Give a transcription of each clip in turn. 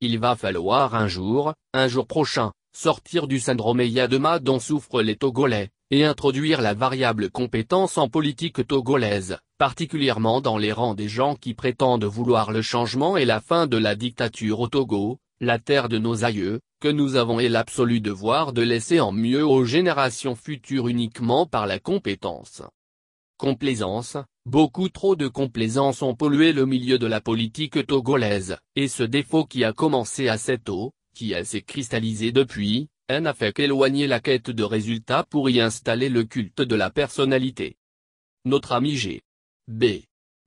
il va falloir un jour prochain, sortir du syndrome Eyadema dont souffrent les Togolais, et introduire la variable compétence en politique togolaise, particulièrement dans les rangs des gens qui prétendent vouloir le changement et la fin de la dictature au Togo, la terre de nos aïeux, que nous avons et l'absolu devoir de laisser en mieux aux générations futures uniquement par la compétence. Complaisance, beaucoup trop de complaisance ont pollué le milieu de la politique togolaise, et ce défaut qui a commencé assez tôt, qui s'est cristallisé depuis, n'a fait qu'éloigner la quête de résultats pour y installer le culte de la personnalité. Notre ami G. B.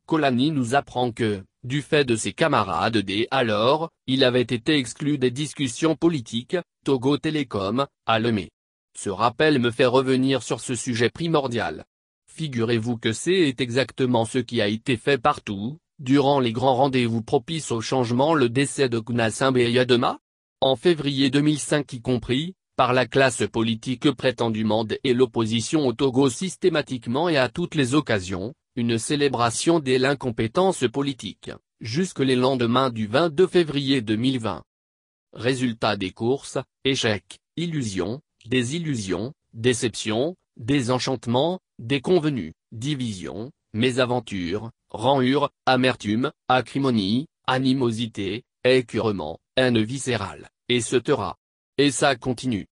Kolani nous apprend que, du fait de ses camarades alors, il avait été exclu des discussions politiques, Togo Télécom, à Lomé. Ce rappel me fait revenir sur ce sujet primordial. Figurez-vous que c'est exactement ce qui a été fait partout, durant les grands rendez-vous propices au changement, le décès de Gnassingbé Eyadema, en février 2005 y compris, par la classe politique prétendument et l'opposition au Togo systématiquement et à toutes les occasions, une célébration de l'incompétence politique, jusque les lendemains du 22 février 2020. Résultat des courses, échecs, illusions, désillusions, déceptions, désenchantements, déconvenus, divisions, mésaventures, ranhures, amertume, acrimonie, animosité, écœurement, haine viscérale, etc. Et ça continue.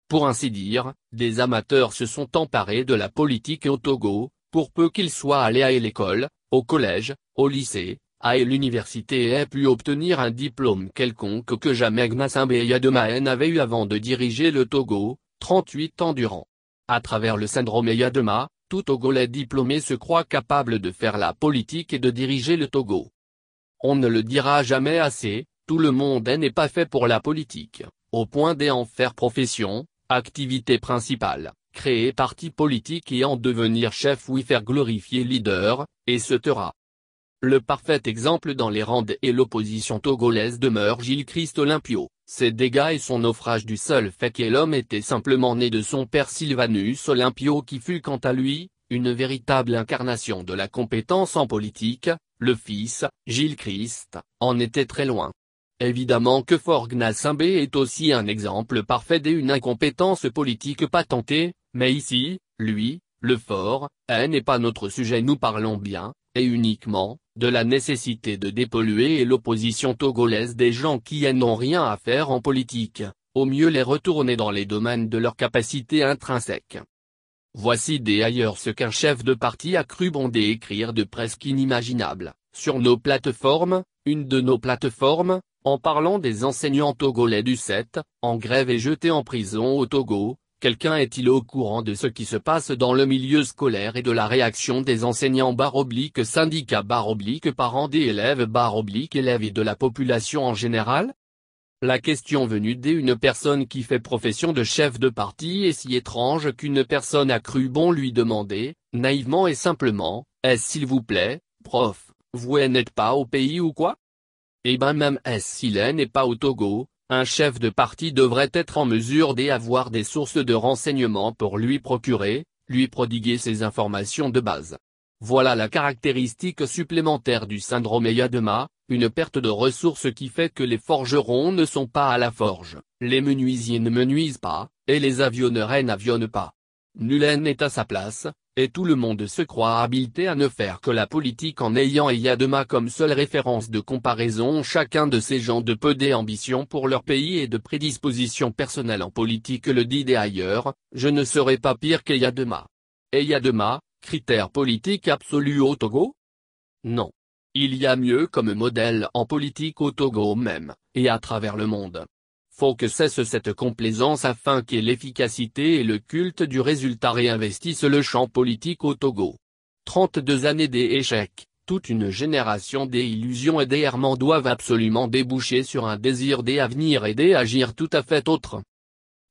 Pour ainsi dire, des amateurs se sont emparés de la politique au Togo, pour peu qu'ils soient allés à l'école, au collège, au lycée, à l'université et aient pu obtenir un diplôme quelconque que jamais Gnassingbé Eyadema n'avait eu avant de diriger le Togo, 38 ans durant. À travers le syndrome Eyadema, tout Togolais diplômé se croit capable de faire la politique et de diriger le Togo. On ne le dira jamais assez, tout le monde n'est pas fait pour la politique, au point d'en faire profession, activité principale, créer parti politique et en devenir chef ou y faire glorifier leader, etc. Le parfait exemple dans les rangs et l'opposition togolaise demeure Gilles Christ Olympio. Ses dégâts et son naufrage du seul fait que l'homme était simplement né de son père Sylvanus Olympio qui fut quant à lui, une véritable incarnation de la compétence en politique, le fils, Gilles Christ, en était très loin. Évidemment que Fort Gnassingbé est aussi un exemple parfait d'une incompétence politique patentée, mais ici, lui, le fort, n'est pas notre sujet. Nous parlons bien, et uniquement, de la nécessité de dépolluer et l'opposition togolaise des gens qui n'ont rien à faire en politique, au mieux les retourner dans les domaines de leur capacité intrinsèque. Voici d'ailleurs ce qu'un chef de parti a cru bon d'écrire de presque inimaginable, sur nos plateformes, une de nos plateformes, en parlant des enseignants togolais du 7, en grève et jetés en prison au Togo. Quelqu'un est-il au courant de ce qui se passe dans le milieu scolaire et de la réaction des enseignants / syndicats / parents des élèves / élèves et de la population en général? La question venue d'une personne qui fait profession de chef de parti est si étrange qu'une personne a cru bon lui demander, naïvement et simplement, « Est-ce s'il vous plaît, prof, vous n'êtes pas au pays ou quoi ?» Eh ben même s'il n'est pas au Togo, un chef de parti devrait être en mesure d'avoir des sources de renseignements pour lui procurer, lui prodiguer ces informations de base. Voilà la caractéristique supplémentaire du syndrome Eyadema, une perte de ressources qui fait que les forgerons ne sont pas à la forge, les menuisiers ne menuisent pas, et les avionneurs n'avionnent pas. Nul n'est à sa place, et tout le monde se croit habilité à ne faire que la politique en ayant Eyadema comme seule référence de comparaison. Chacun de ces gens de peu d'ambition pour leur pays et de prédisposition personnelle en politique le dit d'ailleurs, je ne serai pas pire qu'Eyadema. Eyadema, critère politique absolu au Togo? Non. Il y a mieux comme modèle en politique au Togo même, et à travers le monde. Faut que cesse cette complaisance afin que l'efficacité et le culte du résultat réinvestissent le champ politique au Togo. 32 années d'échecs, toute une génération d'illusions et d'errements doivent absolument déboucher sur un désir d'avenir et d'agir tout à fait autre.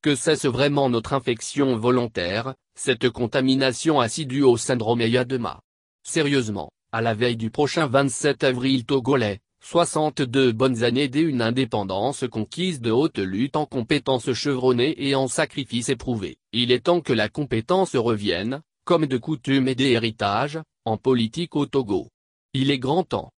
Que cesse vraiment notre infection volontaire, cette contamination assidue au syndrome Eyadema. Sérieusement, à la veille du prochain 27 avril togolais, 62 bonnes années d'une indépendance conquise de haute lutte en compétences chevronnées et en sacrifices éprouvés. Il est temps que la compétence revienne, comme de coutume et d'héritage, en politique au Togo. Il est grand temps.